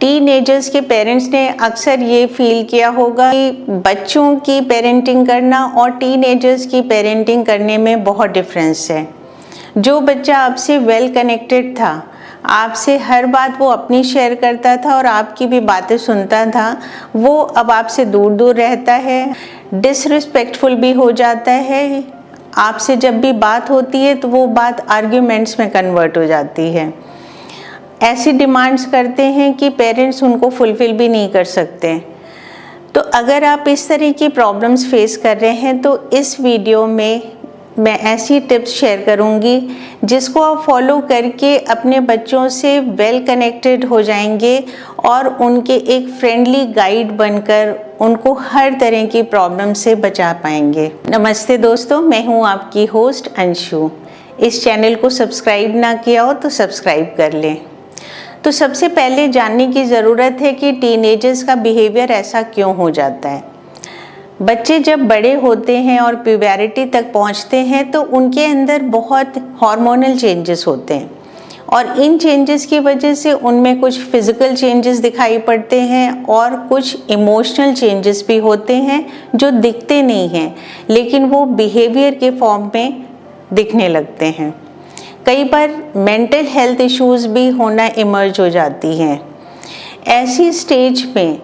Teenagers के parents ने अक्सर ये फील किया होगा कि बच्चों की पेरेंटिंग करना और टीनेजर्स की पेरेंटिंग करने में बहुत डिफरेंस है। जो बच्चा आपसे वेल कनेक्टेड था, आपसे हर बात वो अपनी शेयर करता था और आपकी भी बातें सुनता था, वो अब आपसे दूर दूर रहता है, डिसरिस्पेक्टफुल भी हो जाता है। आपसे जब भी बात होती है तो वो बात आर्ग्यूमेंट्स में कन्वर्ट हो जाती है। ऐसी डिमांड्स करते हैं कि पेरेंट्स उनको फुलफिल भी नहीं कर सकते। तो अगर आप इस तरह की प्रॉब्लम्स फेस कर रहे हैं तो इस वीडियो में मैं ऐसी टिप्स शेयर करूंगी जिसको आप फॉलो करके अपने बच्चों से वेल कनेक्टेड हो जाएंगे और उनके एक फ्रेंडली गाइड बनकर उनको हर तरह की प्रॉब्लम से बचा पाएंगे। नमस्ते दोस्तों, मैं हूं आपकी होस्ट अंशु। इस चैनल को सब्सक्राइब ना किया हो तो सब्सक्राइब कर लें। तो सबसे पहले जानने की ज़रूरत है कि टीनेजर्स का बिहेवियर ऐसा क्यों हो जाता है। बच्चे जब बड़े होते हैं और प्यूबरिटी तक पहुंचते हैं तो उनके अंदर बहुत हार्मोनल चेंजेस होते हैं और इन चेंजेस की वजह से उनमें कुछ फिज़िकल चेंजेस दिखाई पड़ते हैं और कुछ इमोशनल चेंजेस भी होते हैं जो दिखते नहीं हैं, लेकिन वो बिहेवियर के फॉर्म में दिखने लगते हैं। कई बार मेंटल हेल्थ इश्यूज़ भी होना इमर्ज हो जाती हैं। ऐसी स्टेज में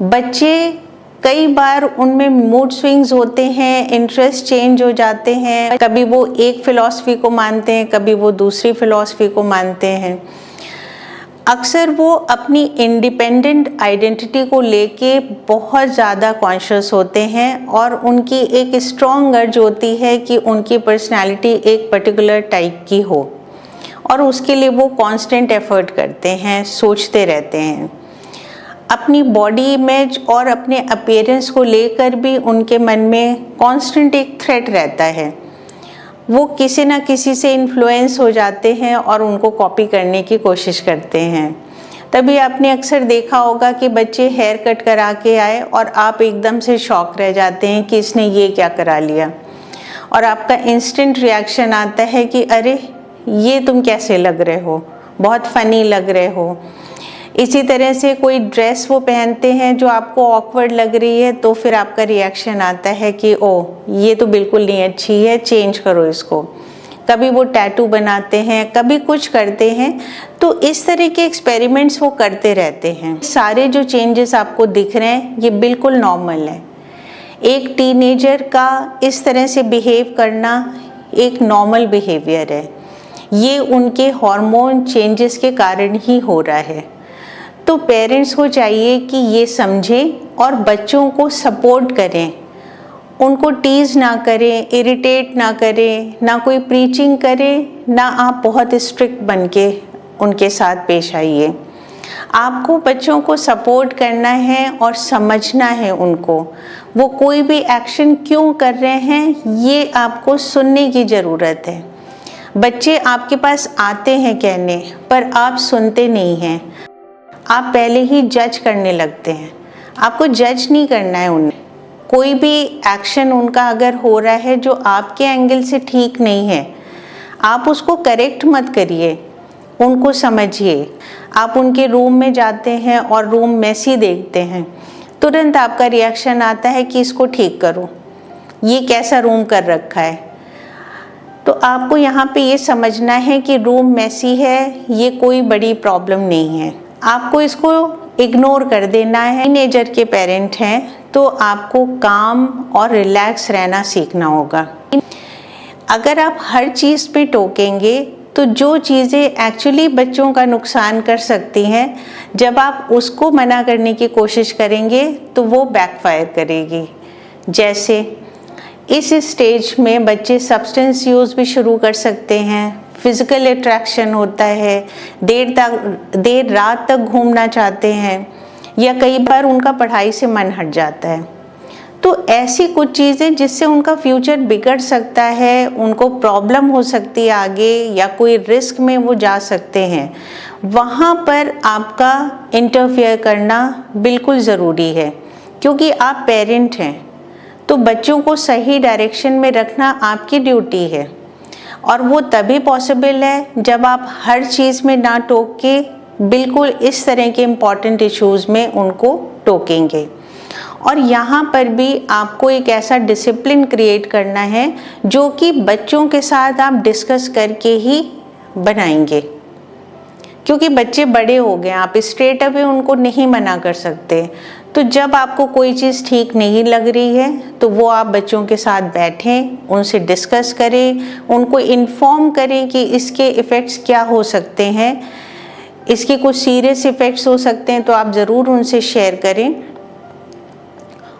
बच्चे कई बार उनमें मूड स्विंग्स होते हैं, इंटरेस्ट चेंज हो जाते हैं। कभी वो एक फ़िलॉसफी को मानते हैं, कभी वो दूसरी फ़िलॉसफी को मानते हैं। अक्सर वो अपनी इंडिपेंडेंट आइडेंटिटी को लेके बहुत ज़्यादा कॉन्शियस होते हैं और उनकी एक स्ट्रॉन्ग अर्ज होती है कि उनकी पर्सनालिटी एक पर्टिकुलर टाइप की हो और उसके लिए वो कांस्टेंट एफर्ट करते हैं, सोचते रहते हैं। अपनी बॉडी इमेज और अपने अपीयरेंस को लेकर भी उनके मन में कांस्टेंट एक थ्रेट रहता है। वो किसी ना किसी से इन्फ्लुएंस हो जाते हैं और उनको कॉपी करने की कोशिश करते हैं। तभी आपने अक्सर देखा होगा कि बच्चे हेयर कट करा के आए और आप एकदम से शॉक रह जाते हैं कि इसने ये क्या करा लिया, और आपका इंस्टेंट रिएक्शन आता है कि अरे ये तुम कैसे लग रहे हो, बहुत फ़नी लग रहे हो। इसी तरह से कोई ड्रेस वो पहनते हैं जो आपको ऑकवर्ड लग रही है तो फिर आपका रिएक्शन आता है कि ओ ये तो बिल्कुल नहीं अच्छी है, चेंज करो इसको। कभी वो टैटू बनाते हैं, कभी कुछ करते हैं। तो इस तरह के एक्सपेरिमेंट्स वो करते रहते हैं। सारे जो चेंजेस आपको दिख रहे हैं ये बिल्कुल नॉर्मल है। एक टीनेजर का इस तरह से बिहेव करना एक नॉर्मल बिहेवियर है। ये उनके हार्मोन चेंजेस के कारण ही हो रहा है। तो पेरेंट्स को चाहिए कि ये समझें और बच्चों को सपोर्ट करें, उनको टीज़ ना करें, इरिटेट ना करें, ना कोई प्रीचिंग करें, ना आप बहुत स्ट्रिक्ट बन के उनके साथ पेश आइए। आपको बच्चों को सपोर्ट करना है और समझना है उनको, वो कोई भी एक्शन क्यों कर रहे हैं ये आपको सुनने की ज़रूरत है। बच्चे आपके पास आते हैं कहने पर आप सुनते नहीं हैं, आप पहले ही जज करने लगते हैं। आपको जज नहीं करना है उन्हें। कोई भी एक्शन उनका अगर हो रहा है जो आपके एंगल से ठीक नहीं है, आप उसको करेक्ट मत करिए, उनको समझिए। आप उनके रूम में जाते हैं और रूम मेसी देखते हैं, तुरंत आपका रिएक्शन आता है कि इसको ठीक करो, ये कैसा रूम कर रखा है। तो आपको यहाँ पे ये समझना है कि रूम मेसी है, ये कोई बड़ी प्रॉब्लम नहीं है, आपको इसको इग्नोर कर देना है। टीनेजर के पेरेंट हैं तो आपको काम और रिलैक्स रहना सीखना होगा। अगर आप हर चीज़ पे टोकेंगे तो जो चीज़ें एक्चुअली बच्चों का नुकसान कर सकती हैं, जब आप उसको मना करने की कोशिश करेंगे तो वो बैकफायर करेगी। जैसे इस स्टेज में बच्चे सब्सटेंस यूज़ भी शुरू कर सकते हैं, फिज़िकल अट्रैक्शन होता है, देर रात तक घूमना चाहते हैं, या कई बार उनका पढ़ाई से मन हट जाता है। तो ऐसी कुछ चीज़ें जिससे उनका फ्यूचर बिगड़ सकता है, उनको प्रॉब्लम हो सकती है आगे, या कोई रिस्क में वो जा सकते हैं, वहाँ पर आपका इंटरफेयर करना बिल्कुल ज़रूरी है। क्योंकि आप पेरेंट हैं तो बच्चों को सही डायरेक्शन में रखना आपकी ड्यूटी है, और वो तभी पॉसिबल है जब आप हर चीज़ में ना टोक के बिल्कुल इस तरह के इम्पॉर्टेंट इश्यूज़ में उनको टोकेंगे। और यहाँ पर भी आपको एक ऐसा डिसिप्लिन क्रिएट करना है जो कि बच्चों के साथ आप डिस्कस करके ही बनाएंगे, क्योंकि बच्चे बड़े हो गए, आप स्ट्रेट अवे उनको नहीं मना कर सकते। तो जब आपको कोई चीज़ ठीक नहीं लग रही है तो वो आप बच्चों के साथ बैठें, उनसे डिस्कस करें, उनको इन्फॉर्म करें कि इसके इफ़ेक्ट्स क्या हो सकते हैं, इसके कुछ सीरियस इफ़ेक्ट्स हो सकते हैं, तो आप ज़रूर उनसे शेयर करें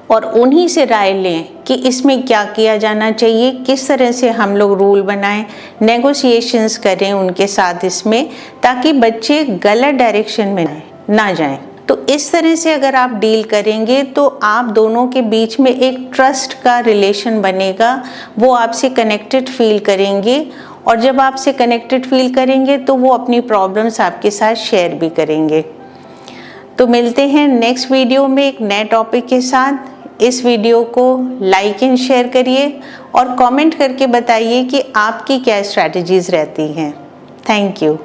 और उन्हीं से राय लें कि इसमें क्या किया जाना चाहिए, किस तरह से हम लोग रूल बनाएं, नेगोशिएशंस करें उनके साथ इसमें, ताकि बच्चे गलत डायरेक्शन में ना जाएं। तो इस तरह से अगर आप डील करेंगे तो आप दोनों के बीच में एक ट्रस्ट का रिलेशन बनेगा, वो आपसे कनेक्टेड फील करेंगे और जब आपसे कनेक्टेड फील करेंगे तो वो अपनी प्रॉब्लम्स आपके साथ शेयर भी करेंगे। तो मिलते हैं नेक्स्ट वीडियो में एक नए टॉपिक के साथ। इस वीडियो को लाइक एंड शेयर करिए और कमेंट करके बताइए कि आपकी क्या स्ट्रैटेजीज रहती हैं। Thank you.